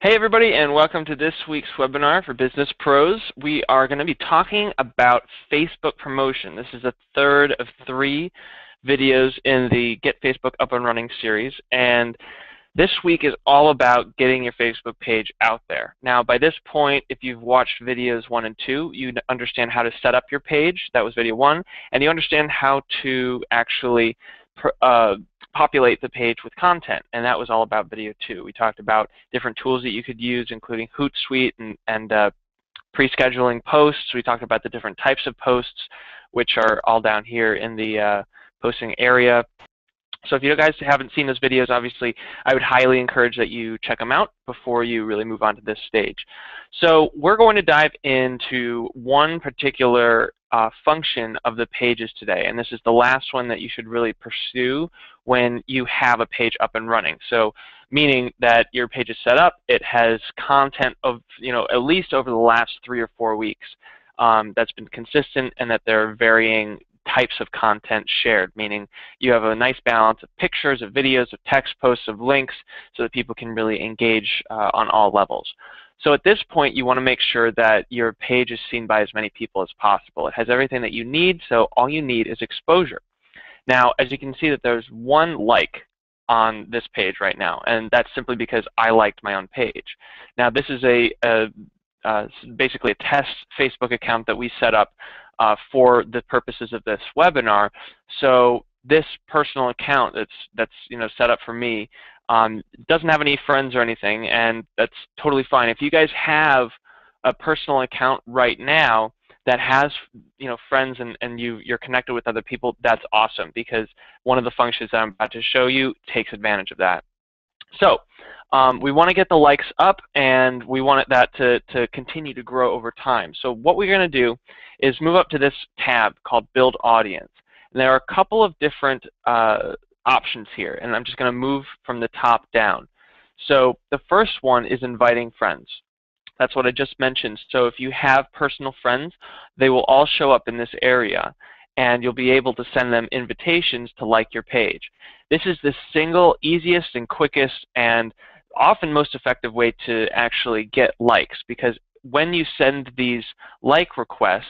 Hey everybody, and welcome to this week's webinar for Business Pros. We are going to be talking about Facebook promotion. This is the third of 3 videos in the Get Facebook Up and Running series, and this week is all about getting your Facebook page out there. Now, by this point, if you've watched videos 1 and 2, you understand how to set up your page. That was video 1, and you understand how to actually populate the page with content, and that was all about video 2. We talked about different tools that you could use, including Hootsuite and pre-scheduling posts. We talked about the different types of posts, which are all down here in the posting area. So if you guys haven't seen those videos, obviously, I would highly encourage that you check them out before you really move on to this stage. So we're going to dive into one particular function of the pages today, and this is the last one that you should really pursue when you have a page up and running. So meaning that your page is set up, it has content of, at least over the last 3 or 4 weeks that's been consistent, and that there are varying types of content shared, meaning you have a nice balance of pictures, of videos, of text posts, of links, so that people can really engage on all levels. So at this point, you want to make sure that your page is seen by as many people as possible. It has everything that you need, so all you need is exposure. Now, as you can see, that there's 1 like on this page right now, and that's simply because I liked my own page. Now, this is basically a test Facebook account that we set up for the purposes of this webinar. So this personal account that's set up for me doesn't have any friends or anything, and that's totally fine. If you guys have a personal account right now that has friends and you're connected with other people, that's awesome, because one of the functions that I'm about to show you takes advantage of that. So we want to get the likes up, and we want that to continue to grow over time. So what we're going to do is move up to this tab called Build Audience. And there are a couple of different options here, and I'm just going to move from the top down. So the first one is inviting friends. That's what I just mentioned. So if you have personal friends, they will all show up in this area, and you'll be able to send them invitations to like your page. This is the single easiest and quickest and often most effective way to actually get likes, because when you send these like requests,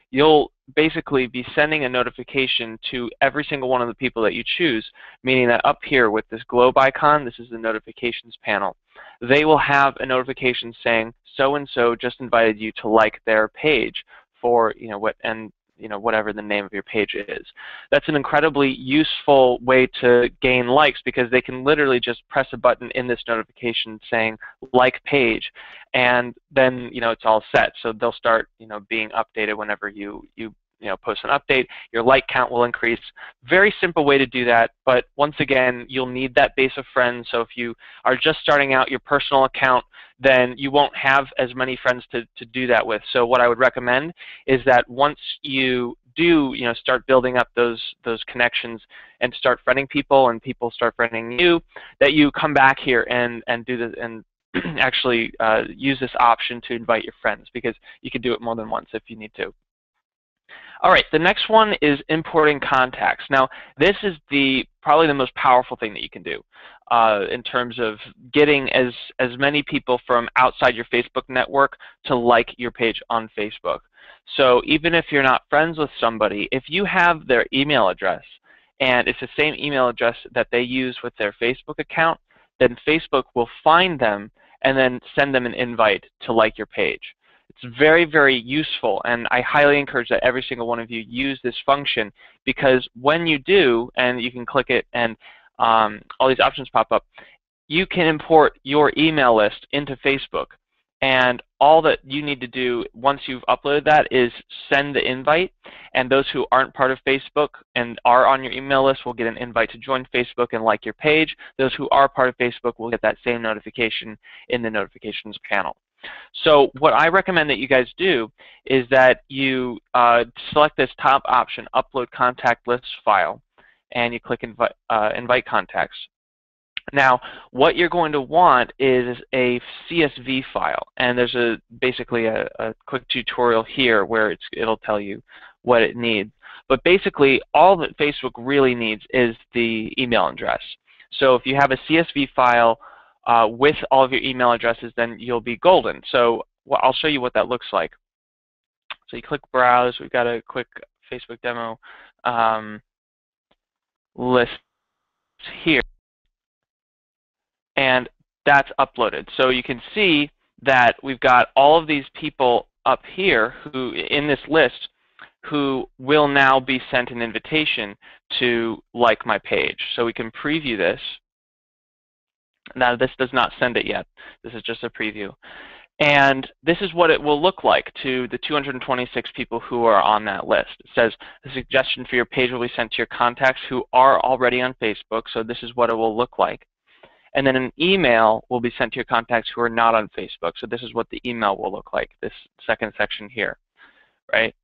you'll basically be sending a notification to every single one of the people that you choose, meaning that up here with this globe icon, this is the notifications panel. They will have a notification saying, so-and-so just invited you to like their page for, whatever the name of your page is. That's an incredibly useful way to gain likes, because they can literally just press a button in this notification saying like page, and then it's all set. So they'll start being updated whenever you post an update. Your like count will increase. Very simple way to do that, but once again, you'll need that base of friends. So if you are just starting out your personal account, then you won't have as many friends to do that with. So what I would recommend is that once you do start building up those connections and start friending people, and people start friending you, that you come back here and do this, and actually use this option to invite your friends, because you can do it more than once if you need to. All right, the next one is importing contacts. Now, this is probably the most powerful thing that you can do in terms of getting as many people from outside your Facebook network to like your page on Facebook. So even if you're not friends with somebody, if you have their email address, and it's the same email address that they use with their Facebook account, then Facebook will find them and then send them an invite to like your page. It's very, very useful, and I highly encourage that every single one of you use this function, because when you do, and you can click it and all these options pop up, you can import your email list into Facebook, and all that you need to do once you've uploaded that is send the invite, and those who aren't part of Facebook and are on your email list will get an invite to join Facebook and like your page. Those who are part of Facebook will get that same notification in the notifications panel. So what I recommend that you guys do is that you select this top option, Upload Contact List File, and you click Invite Contacts. Now, what you're going to want is a CSV file, and there's basically a quick tutorial here where it'll tell you what it needs. But basically, all that Facebook really needs is the email address. So if you have a CSV file with all of your email addresses, then you'll be golden. So I'll show you what that looks like. So you click Browse. We've got a quick Facebook demo list here, and that's uploaded. So you can see that we've got all of these people up here who, in this list, who will now be sent an invitation to like my page. So we can preview this. Now this does not send it yet. This is just a preview. And this is what it will look like to the 226 people who are on that list. It says the suggestion for your page will be sent to your contacts who are already on Facebook. So this is what it will look like. And then an email will be sent to your contacts who are not on Facebook. So this is what the email will look like, this second section here, right?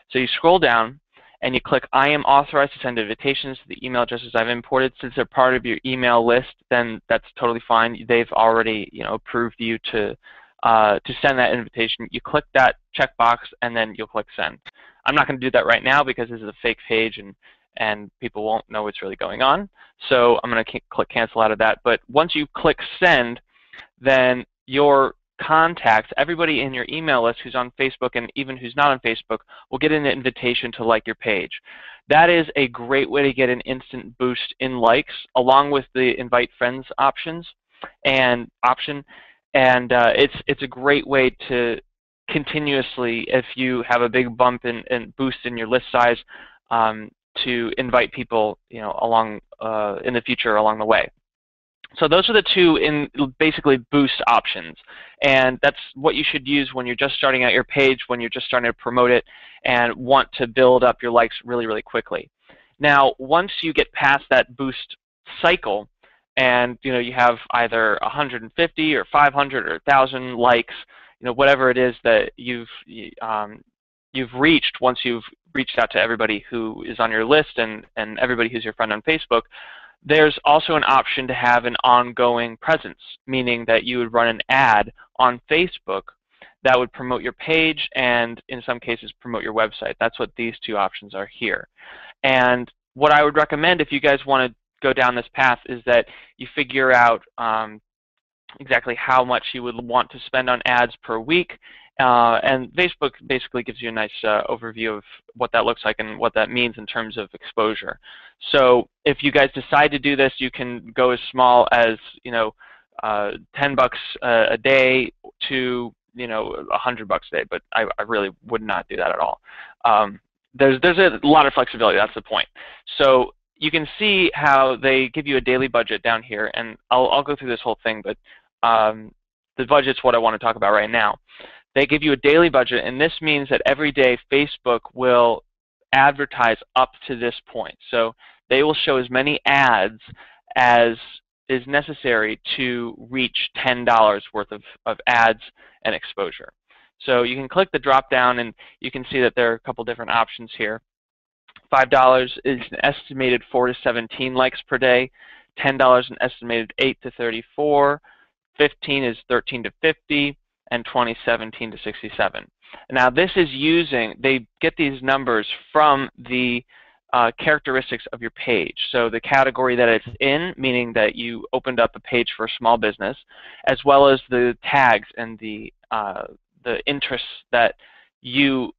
So you scroll down and you click I am authorized to send invitations to the email addresses I've imported. Since they're part of your email list, then that's totally fine. They've already, approved you to send that invitation. You click that checkbox and then you'll click send. I'm not going to do that right now because this is a fake page and people won't know what's really going on. So I'm going to click cancel out of that. But once you click send, then your contacts, everybody in your email list who's on Facebook and even who's not on Facebook, will get an invitation to like your page. That is a great way to get an instant boost in likes, along with the invite friends option. And it's a great way to continuously, if you have a big bump and boost in your list size, to invite people, along in the future along the way. So those are the two basically boost options, and that's what you should use when you're just starting out your page, when you're just starting to promote it and want to build up your likes really, really quickly. Now, once you get past that boost cycle, and you have either 150 or 500 or 1,000 likes, whatever it is that you've reached once you've reached out to everybody who is on your list and everybody who's your friend on Facebook, there's also an option to have an ongoing presence, meaning that you would run an ad on Facebook that would promote your page and, in some cases, promote your website. That's what these two options are here. And what I would recommend if you guys want to go down this path is that you figure out exactly how much you would want to spend on ads per week. And Facebook basically gives you a nice overview of what that looks like and what that means in terms of exposure. So if you guys decide to do this, you can go as small as $10 a day to $100 a day. But I really would not do that at all. There's a lot of flexibility. That's the point. So you can see how they give you a daily budget down here, and I'll go through this whole thing, but the budget's what I want to talk about right now. They give you a daily budget, and this means that every day Facebook will advertise up to this point. So they will show as many ads as is necessary to reach $10 worth of ads and exposure. So you can click the drop down, and you can see that there are a couple different options here. $5 is an estimated 4 to 17 likes per day. $10 an estimated 8 to 34. 15 is 13 to 50. And 20, 17 to 67. Now this is they get these numbers from the characteristics of your page. So the category that it's in, meaning that you opened up a page for a small business, as well as the tags and the interests that you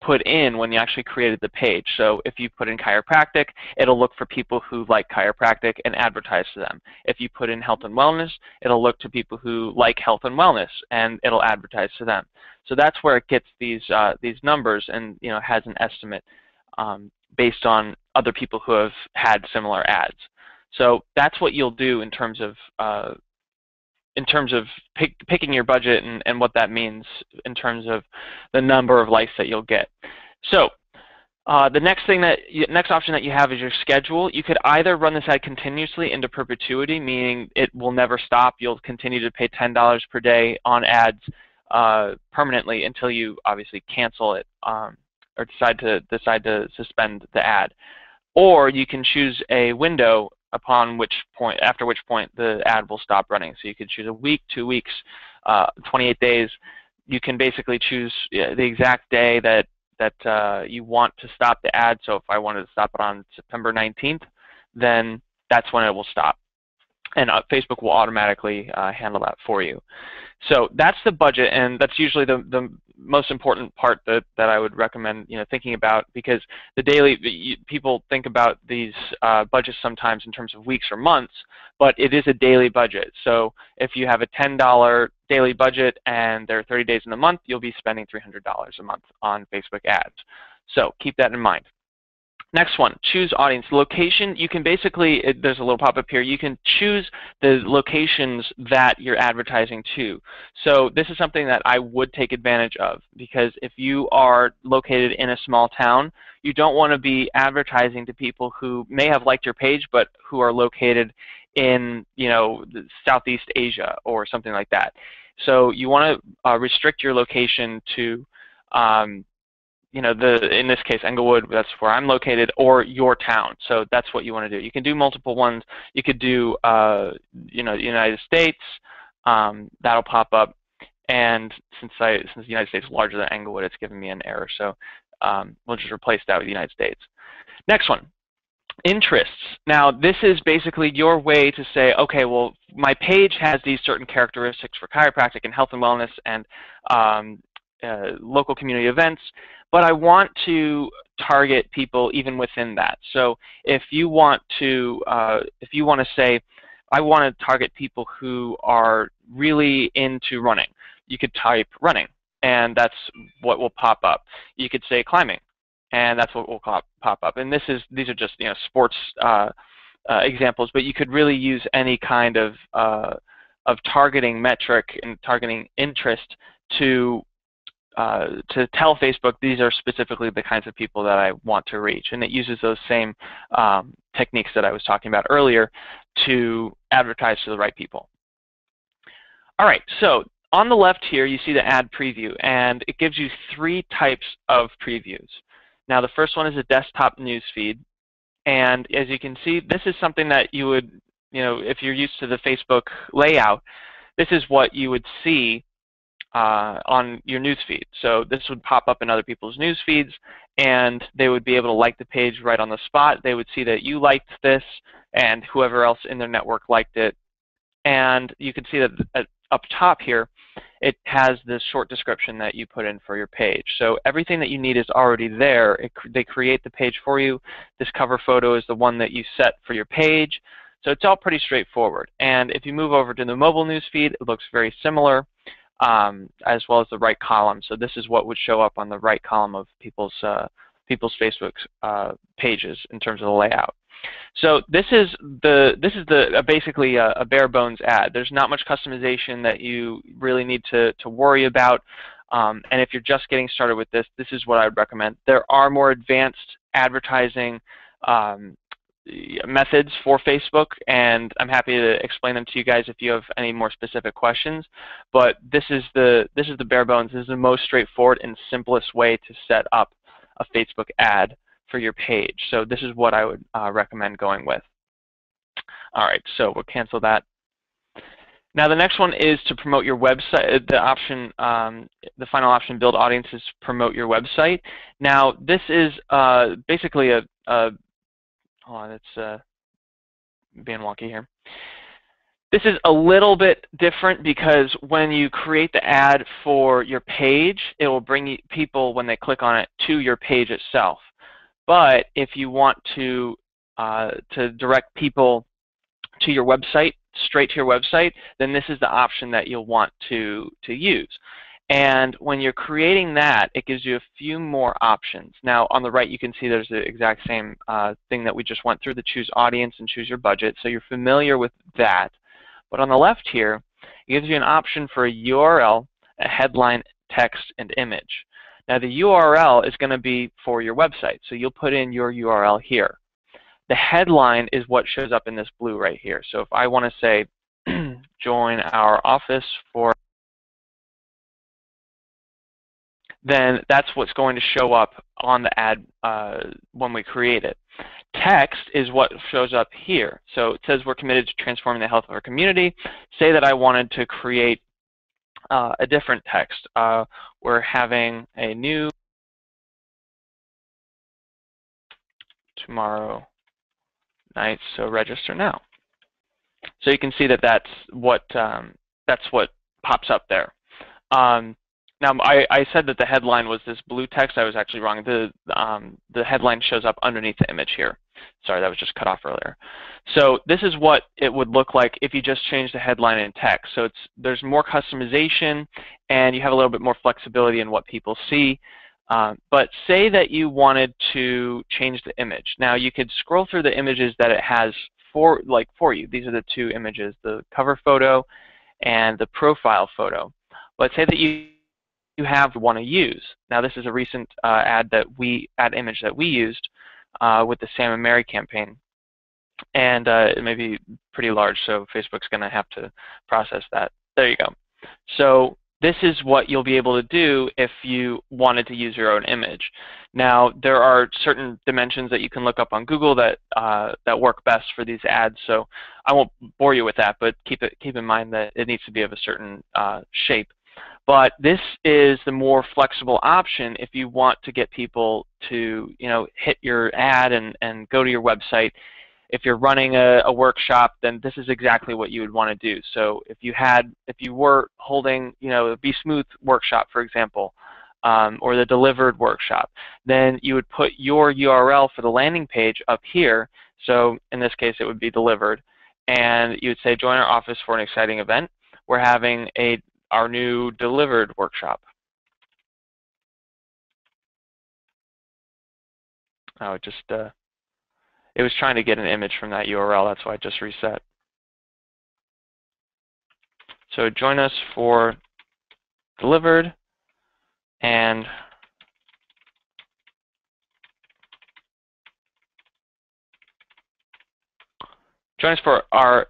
put in when you actually created the page. So if you put in chiropractic, it'll look for people who like chiropractic and advertise to them. If you put in health and wellness, it'll look to people who like health and wellness, and it'll advertise to them. So that's where it gets these numbers, and has an estimate based on other people who have had similar ads. So that's what you'll do in terms of picking your budget and what that means in terms of the number of likes that you'll get. So the next option that you have is your schedule. You could either run this ad continuously into perpetuity, meaning it will never stop. You'll continue to pay $10 per day on ads permanently until you obviously cancel it or decide to suspend the ad. Or you can choose a window after which point the ad will stop running. So you could choose a week, 2 weeks, 28 days. You can basically choose the exact day that you want to stop the ad. So if I wanted to stop it on September 19th, then that's when it will stop. and Facebook will automatically handle that for you. So that's the budget, and that's usually the most important part that I would recommend thinking about, because the daily, people think about these budgets sometimes in terms of weeks or months, but it is a daily budget. So if you have a $10 daily budget and there are 30 days in the month, you'll be spending $300 a month on Facebook ads. So keep that in mind. Next one, choose audience. Location, you can basically, there's a little pop-up here, you can choose the locations that you're advertising to. So this is something that I would take advantage of, because if you are located in a small town, you don't want to be advertising to people who may have liked your page, but who are located in Southeast Asia or something like that. So you want to restrict your location to in this case, Englewood, that's where I'm located, or your town. So that's what you want to do. You can do multiple ones. You could do, the United States. That'll pop up. And since the United States is larger than Englewood, it's giving me an error. So we'll just replace that with the United States. Next one, interests. Now, this is basically your way to say, okay, well, my page has these certain characteristics for chiropractic and health and wellness and local community events, but I want to target people even within that. So if you want to say, I want to target people who are really into running, you could type running, and that's what will pop up. You could say climbing, and that's what will pop up. And these are just sports examples, but you could really use any kind of targeting metric and targeting interest to tell Facebook these are specifically the kinds of people that I want to reach. And it uses those same techniques that I was talking about earlier to advertise to the right people. All right, so on the left here, you see the ad preview, and it gives you 3 types of previews. Now, the first one is a desktop news feed. And as you can see, this is something that you would, if you're used to the Facebook layout, this is what you would see on your news feed. So this would pop up in other people's news feeds, and they would be able to like the page right on the spot. They would see that you liked this, and whoever else in their network liked it. And you can see that up top here, it has this short description that you put in for your page. So everything that you need is already there. They create the page for you. This cover photo is the one that you set for your page. So it's all pretty straightforward. And if you move over to the mobile news feed, it looks very similar, as well as the right column. So this is what would show up on the right column of people's Facebook pages in terms of the layout. So this is basically a bare bones ad. There's not much customization that you really need to worry about. And if you're just getting started with this, this is what I would recommend. There are more advanced advertising methods for Facebook, and I'm happy to explain them to you guys if you have any more specific questions. But this is the bare bones. This is the most straightforward and simplest way to set up a Facebook ad for your page. So this is what I would recommend going with. All right, so we'll cancel that. Now the next one is to promote your website. The option, the final option, build audiences, promote your website. Now this is basically hold on, it's being wonky here. This is a little bit different because when you create the ad for your page, it will bring people, when they click on it, to your page itself. But if you want to direct people to your website, straight to your website, then this is the option that you'll want to use. And when you're creating that, it gives you a few more options. Now, on the right, you can see there's the exact same thing that we just went through, the choose audience and choose your budget. So you're familiar with that. But on the left here, it gives you an option for a URL, a headline, text, and image. Now, the URL is going to be for your website. So you'll put in your URL here. The headline is what shows up in this blue right here. So if I want to say, join our office for, then that's what's going to show up on the ad when we create it. Text is what shows up here. So it says we're committed to transforming the health of our community. Say that I wanted to create a different text. We're having a new tomorrow night, so register now. So you can see that that's what pops up there. Now, I said that the headline was this blue text. I was actually wrong. The headline shows up underneath the image here. Sorry, that was just cut off earlier. So this is what it would look like if you just change the headline in text. So there's more customization, and you have a little bit more flexibility in what people see. But say that you wanted to change the image. Now, you could scroll through the images that it has for you. These are the two images, the cover photo and the profile photo. Let's say that you want to use. Now, this is a recent ad image that we used with the Sam and Mary campaign, and it may be pretty large, so Facebook's going to have to process that. There you go. So this is what you'll be able to do if you wanted to use your own image. Now, there are certain dimensions that you can look up on Google that work best for these ads, so I won't bore you with that, but keep in mind that it needs to be of a certain shape. But this is the more flexible option if you want to get people to, hit your ad and go to your website. If you're running a workshop, then this is exactly what you would want to do. So if you were holding, a Be Smooth workshop, for example, or the Delivered workshop, then you would put your URL for the landing page up here. So in this case, it would be Delivered, and you would say, join our office for an exciting event. We're having our new Delivered workshop. Oh, it was trying to get an image from that URL. That's why I just reset. So join us for Delivered, and join us for our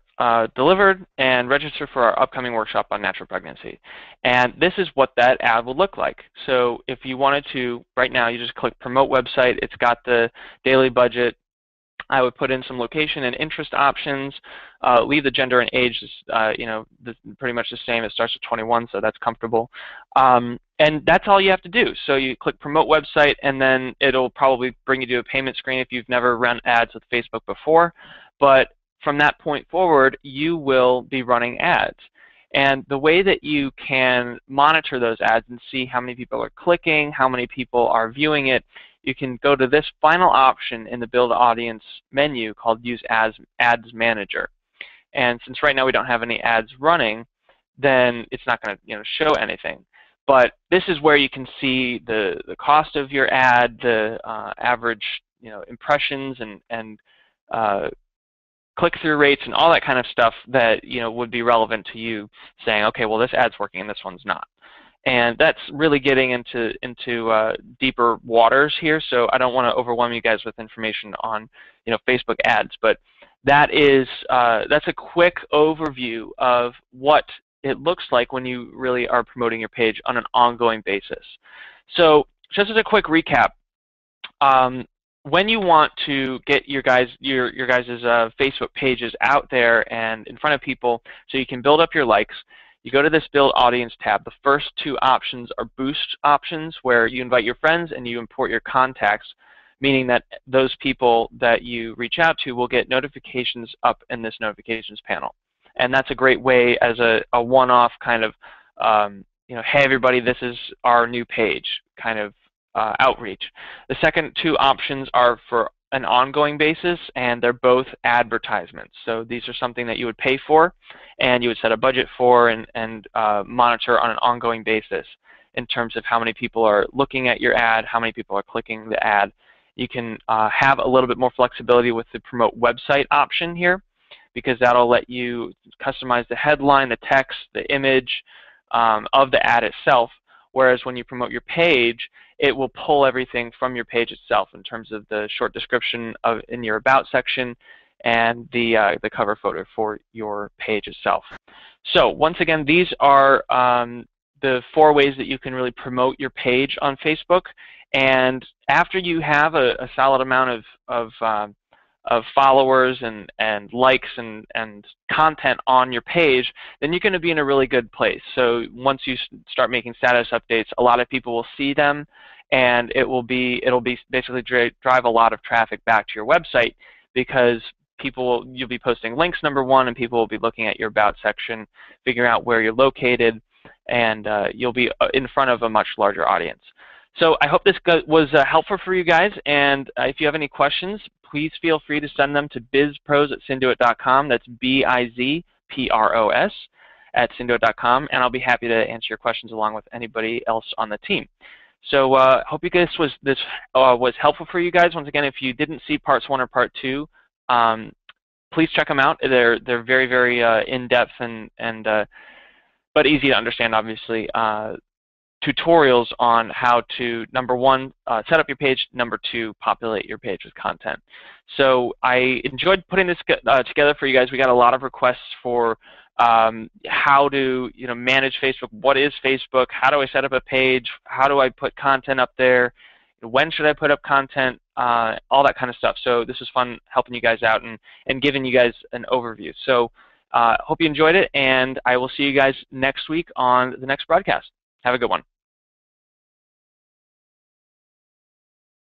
Delivered, and register for our upcoming workshop on natural pregnancy. And this is what that ad will look like. So if you wanted to, right now, you just click Promote Website. It's got the daily budget. I would put in some location and interest options, leave the gender and age, pretty much the same. It starts with 21, so that's comfortable. And that's all you have to do. So you click Promote Website, and then it'll probably bring you to a payment screen if you've never run ads with Facebook before. But from that point forward, you will be running ads. And the way that you can monitor those ads and see how many people are clicking, how many people are viewing it, you can go to this final option in the Build Audience menu called Use Ads Manager. And since right now we don't have any ads running, then it's not going to show anything. But this is where you can see the cost of your ad, the average impressions and click-through rates and all that kind of stuff that would be relevant to you, saying, okay, well, this ad's working and this one's not. And that's really getting into deeper waters here, so I don't want to overwhelm you guys with information on Facebook ads, but that's a quick overview of what it looks like when you really are promoting your page on an ongoing basis. So just as a quick recap, when you want to get your guys' Facebook pages out there and in front of people so you can build up your likes, you go to this Build Audience tab. The first two options are boost options, where you invite your friends and you import your contacts, meaning that those people that you reach out to will get notifications up in this notifications panel. And that's a great way as a one-off kind of, hey everybody, this is our new page kind of outreach. The second two options are for an ongoing basis, and they're both advertisements. So these are something that you would pay for, and you would set a budget for and monitor on an ongoing basis in terms of how many people are looking at your ad, how many people are clicking the ad. You can have a little bit more flexibility with the Promote Website option here, because that'll let you customize the headline, the text, the image of the ad itself. Whereas when you promote your page, it will pull everything from your page itself in terms of the short description in your About section and the cover photo for your page itself. So once again, these are the 4 ways that you can really promote your page on Facebook. And after you have a solid amount of followers and likes and content on your page, then you're going to be in a really good place. So once you start making status updates, a lot of people will see them, and it'll basically drive a lot of traffic back to your website, because you'll be posting links, number one, and people will be looking at your About section, figuring out where you're located, and you'll be in front of a much larger audience. So I hope this was helpful for you guys, and if you have any questions, please feel free to send them to bizpros@synduit.com. That's BIZPROS at synduit.com, and I'll be happy to answer your questions along with anybody else on the team. So hope you guys this was helpful for you guys. Once again, if you didn't see parts 1 or part 2, please check them out. They're very, very in-depth but easy to understand, obviously, tutorials on how to, number one, set up your page, number two, populate your page with content. So I enjoyed putting this together for you guys. We got a lot of requests for how to manage Facebook. What is Facebook? How do I set up a page? How do I put content up there? When should I put up content? All that kind of stuff. So this was fun helping you guys out and giving you guys an overview. So hope you enjoyed it, and I will see you guys next week on the next broadcast. Have a good one.